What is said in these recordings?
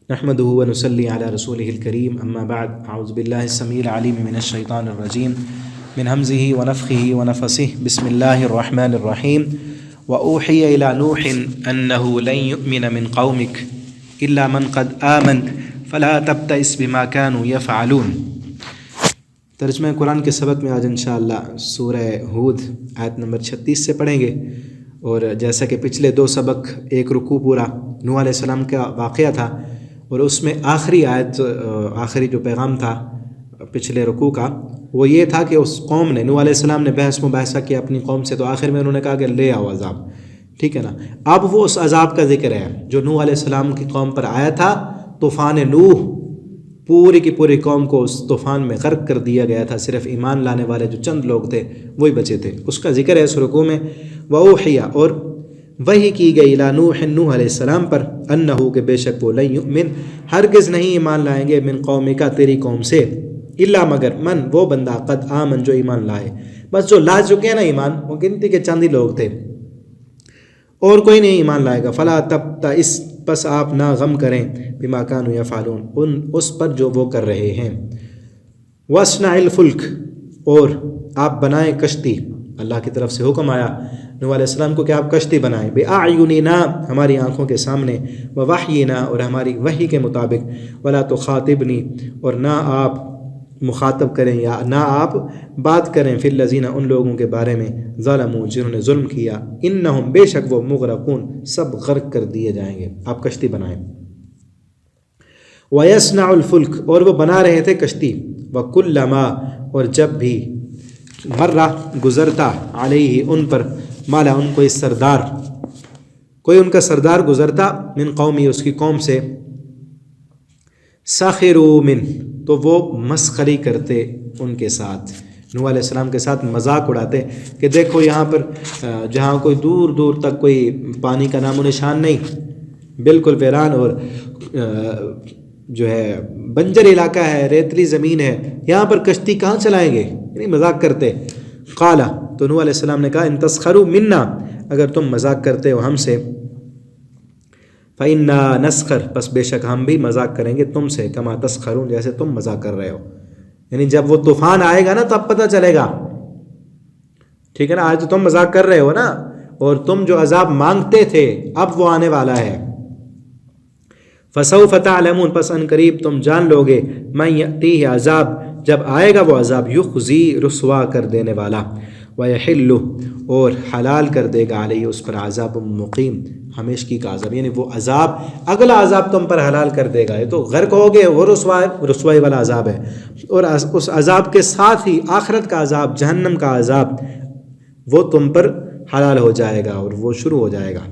نحمده ونصلي على رسوله الكريم اما بعد اعوذ بالله السميع العليم من الشيطان الرجيم من همزه ونفخه ونفثه بسم الله الرحمن الرحيم وأوحي إلى نوح أنه لن يؤمن من قومك إلا من قد آمن فلا تبتئس بما كانوا يفعلون۔ ترجمہ قرآن کے سبق میں آج انشاءاللہ سورہ ہود آیت نمبر 36 سے پڑھیں گے، اور جیسا کہ پچھلے دو سبق ایک رکوع پورا نوح علیہ السلام کا واقعہ تھا، اور اس میں آخری آیت آخری جو پیغام تھا پچھلے رکوع کا وہ یہ تھا کہ اس قوم نے نوح علیہ السلام نے بحث مباحثہ کیا اپنی قوم سے، تو آخر میں انہوں نے کہا کہ لے آؤ عذاب، ٹھیک ہے نا۔ اب وہ اس عذاب کا ذکر ہے جو نوح علیہ السلام کی قوم پر آیا تھا، طوفان نوح، پوری کی پوری قوم کو اس طوفان میں غرق کر دیا گیا تھا، صرف ایمان لانے والے جو چند لوگ تھے وہی بچے تھے، اس کا ذکر ہے اس رکوع میں۔ وَأُوحِيَ، اور وحی کی گئی اِلیٰ نوح، نوح علیہ السلام پر، انہو کہ بے شک وہ لن یؤمن، ہرگز نہیں ایمان لائیں گے، من قومک تیری قوم سے، الا مگر من وہ بندہ، قد آمن جو ایمان لائے، بس جو لا چکے ہیں نا ایمان، وہ گنتی کے چند ہی لوگ تھے، اور کوئی نہیں ایمان لائے گا۔ فلا تبتئس، پس آپ نہ غم کریں، بما کانوا یفعلون، اس پر جو وہ کر رہے ہیں۔ واصنع الفلک، اور آپ بنائیں کشتی، اللہ کی طرف سے حکم آیا نوح علیہ السلام کو کہ آپ کشتی بنائیں، بِأَعْيُنِنَا، ہماری آنکھوں کے سامنے، وَوَحْيِنَا، اور ہماری وحی کے مطابق، وَلَا تُخَاطِبْنِی، اور نہ آپ مخاطب کریں یا نہ آپ بات کریں، فی الذین، ان لوگوں کے بارے میں، ظلموا، جنہوں نے ظلم کیا، انہم، بے شک وہ، مغرقون، سب غرق کر دیے جائیں گے، آپ کشتی بنائیں۔ وَيَصْنَعُ الْفُلْكَ، اور وہ بنا رہے تھے کشتی، وَكُلَّمَا، اور جب بھی، مرہ، گزرتا، علیہ، ان پر، مالا، ان کوئی سردار، کوئی ان کا سردار گزرتا، من قومی، اس کی قوم سے، سخروا من، تو وہ مسخری کرتے ان کے ساتھ، نوح علیہ السلام کے ساتھ مذاق اڑاتے کہ دیکھو یہاں پر جہاں کوئی دور دور تک کوئی پانی کا نام و نشان نہیں، بالکل ویران اور جو ہے بنجر علاقہ ہے، ریتلی زمین ہے، یہاں پر کشتی کہاں چلائیں گے، یعنی مذاق کرتے۔ قال، تو نوح علیہ السلام نے کہا، ان تسخروا منا، اگر تم مذاق کرتے ہو ہم سے، فَإِنَّا نَسْخَرُ، پس بے شک ہم بھی مذاق کریں گے تم سے، کما تسخرون، جیسے تم مذاق کر رہے ہو، یعنی جب وہ طوفان آئے گا نا تب پتہ چلے گا، ٹھیک ہے نا۔ آج تو تم مذاق کر رہے ہو نا، اور تم جو عذاب مانگتے تھے اب وہ آنے والا ہے۔ فَسَوْفَ تَعْلَمُونَ، پس ان قریب تم جان لو گے، مَن یأتیہ، عذاب جب آئے گا وہ عذاب، یخزی، رسوا کر دینے والا، وَیحل، اور حلال کر دے گا، علیہ، اس پر، عذاب مقیم، ہمیشگی کا عذاب، یعنی وہ عذاب، اگلا عذاب تم پر حلال کر دے گا، یہ تو غرق ہو گئے، وہ رسوائی والا عذاب ہے، اور اس عذاب کے ساتھ ہی آخرت کا عذاب، جہنم کا عذاب، وہ تم پر حلال ہو جائے گا اور وہ شروع ہو جائے گا۔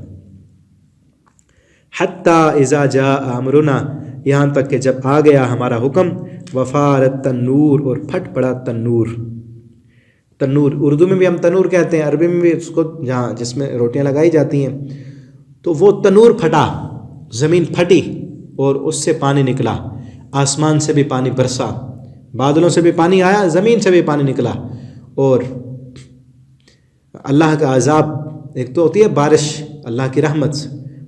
حتی اذا جاء امرنا، یہاں تک کہ جب آ گیا ہمارا حکم، وفارت تنور، اور پھٹ پڑا تنور، تنور اردو میں بھی ہم تنور کہتے ہیں، عربی میں بھی اس کو جہاں جس میں روٹیاں لگائی جاتی ہیں، تو وہ تنور پھٹا، زمین پھٹی اور اس سے پانی نکلا، آسمان سے بھی پانی برسا، بادلوں سے بھی پانی آیا، زمین سے بھی پانی نکلا، اور اللہ کا عذاب، ایک تو ہوتی ہے بارش اللہ کی رحمت،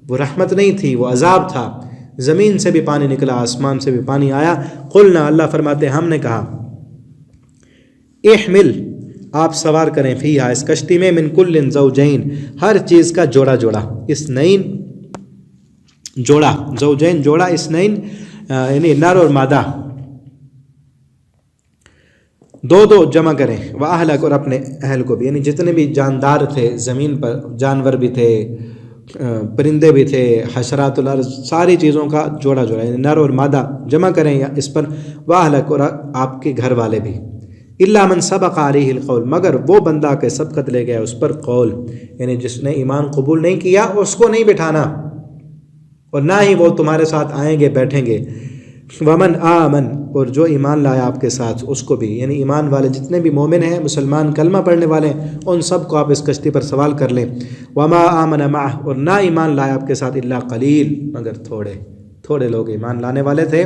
وہ رحمت نہیں تھی، وہ عذاب تھا، زمین سے بھی پانی نکلا، آسمان سے بھی پانی آیا۔ قلنا، اللہ فرماتے ہم نے کہا، احمل، آپ سوار کریں، فیہا، اس کشتی میں، من کل زوجین، ہر چیز کا جوڑا جوڑا، اثنین، جوڑا، زوجین، جوڑا، اثنین، یعنی نر اور مادہ، دو دو جمع کریں، وَأَهْلَكَ، اور اپنے اہل کو بھی، یعنی جتنے بھی جاندار تھے زمین پر، جانور بھی تھے، پرندے بھی تھے، حشرات الارض، ساری چیزوں کا جوڑا جوڑا، یعنی نر اور مادہ جمع کریں یا اس پر، وَأَهْلَكَ، اور آپ کے گھر والے بھی، الا من سبق علیہ القول، مگر وہ بندہ کہ سبقت لے گیا اس پر قول، یعنی جس نے ایمان قبول نہیں کیا اس کو نہیں بٹھانا، اور نہ ہی وہ تمہارے ساتھ آئیں گے بیٹھیں گے۔ ومن آمن، اور جو ایمان لایا آپ کے ساتھ اس کو بھی، یعنی ایمان والے جتنے بھی مومن ہیں، مسلمان، کلمہ پڑھنے والے ہیں، ان سب کو آپ اس کشتی پر سوال کر لیں۔ وما آمن معہ، اور نہ ایمان لایا آپ کے ساتھ، الا قلیل، مگر تھوڑے لوگ ایمان لانے والے تھے،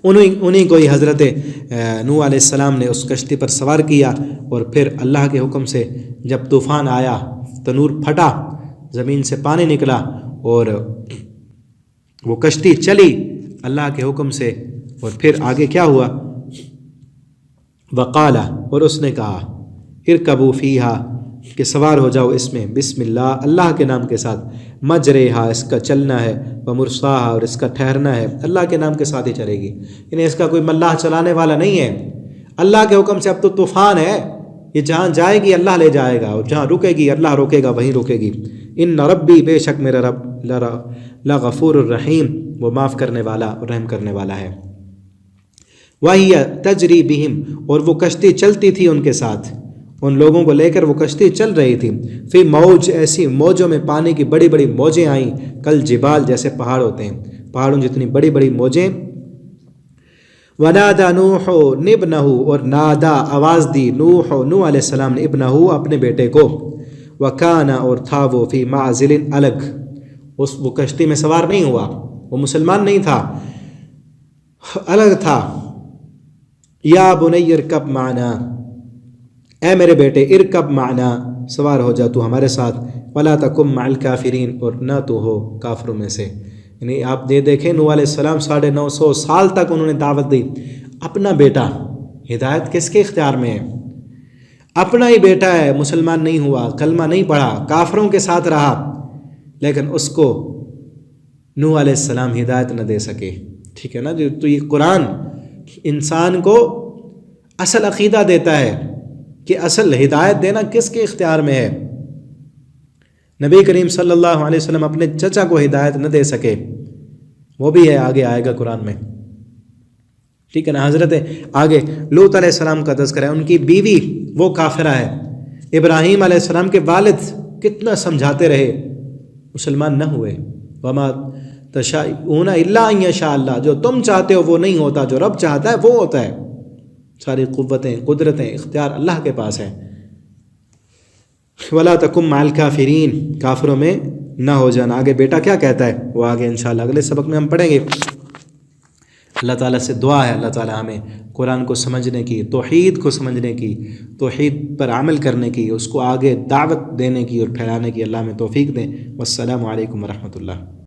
انہی کو ہی حضرت نوح علیہ السلام نے اس کشتی پر سوار کیا، اور پھر اللہ کے حکم سے جب طوفان آیا، تنور پھٹا، زمین سے پانی نکلا، اور وہ کشتی چلی اللہ کے حکم سے، اور پھر آگے کیا ہوا؟ وقال، اور اس نے کہا ارکبوا فیہا، کہ سوار ہو جاؤ اس میں، بسم اللہ، اللہ کے نام کے ساتھ، مجریہا، اس کا چلنا ہے، ومرساہا، اور اس کا ٹھہرنا ہے، اللہ کے نام کے ساتھ ہی چلے گی، یعنی اس کا کوئی ملاح چلانے والا نہیں ہے، اللہ کے حکم سے اب تو طوفان ہے، یہ جہاں جائے گی اللہ لے جائے گا، اور جہاں رکے گی اللہ روکے گا، وہیں رکے گی۔ ان ربی، بے شک میرا رب، لغفور الرحیم، وہ معاف کرنے والا اور رحم کرنے والا ہے۔ وَهِيَ تَجْرِي بِهِمْ، اور وہ کشتی چلتی تھی ان کے ساتھ، ان لوگوں کو لے کر وہ کشتی چل رہی تھی، فی موج، ایسی موجوں میں، پانی کی بڑی بڑی موجیں آئیں، کل جبال، جیسے پہاڑ ہوتے ہیں، پہاڑوں جتنی بڑی بڑی موجیں۔ وَنَادَى نُوحُ ابْنَهُ، اور نادا، آواز دی، نوح علیہ السلام نے، ابنہو، اپنے بیٹے کو، وَكَانَ، اور تھا وہ، فی معزل، الگ، وہ کشتی میں سوار نہیں ہوا، وہ مسلمان نہیں تھا، الگ تھا۔ یا بنی ارکب معنا، اے میرے بیٹے، ارکب معنا، سوار ہو جا تو ہمارے ساتھ، ولا تکن مع الکافرین، اور نہ تو ہو کافروں میں سے۔ یعنی آپ یہ دیکھیں، نوح علیہ السلام 950 سال تک انہوں نے دعوت دی، اپنا بیٹا، ہدایت کس کے اختیار میں ہے؟ اپنا ہی بیٹا ہے، مسلمان نہیں ہوا، کلمہ نہیں پڑھا، کافروں کے ساتھ رہا، لیکن اس کو نوح علیہ السلام ہدایت نہ دے سکے، ٹھیک ہے نا جی؟ تو یہ قرآن انسان کو اصل عقیدہ دیتا ہے کہ اصل ہدایت دینا کس کے اختیار میں ہے۔ نبی کریم صلی اللہ علیہ وسلم اپنے چچا کو ہدایت نہ دے سکے، وہ بھی ہے، آگے آئے گا قرآن میں، ٹھیک ہے نا؟ حضرت آگے لوط علیہ السلام کا تذکرہ ہے، ان کی بیوی وہ کافرہ ہے، ابراہیم علیہ السلام کے والد کتنا سمجھاتے رہے، مسلمان نہ ہوئے۔ وما تشاءون الا ان یشاء اللہ، جو تم چاہتے ہو وہ نہیں ہوتا، جو رب چاہتا ہے وہ ہوتا ہے، ساری قوتیں، قدرتیں، اختیار اللہ کے پاس ہیں۔ ولا تکن مع الکافرین، کافروں میں نہ ہو جانا۔ آگے بیٹا کیا کہتا ہے وہ آگے انشاءاللہ اگلے سبق میں ہم پڑھیں گے۔ اللہ تعالیٰ سے دعا ہے، اللہ تعالیٰ ہمیں قرآن کو سمجھنے کی، توحید کو سمجھنے کی، توحید پر عمل کرنے کی، اس کو آگے دعوت دینے کی اور پھیلانے کی اللہ ہمیں توفیق دیں۔ والسلام علیکم ورحمۃ اللہ۔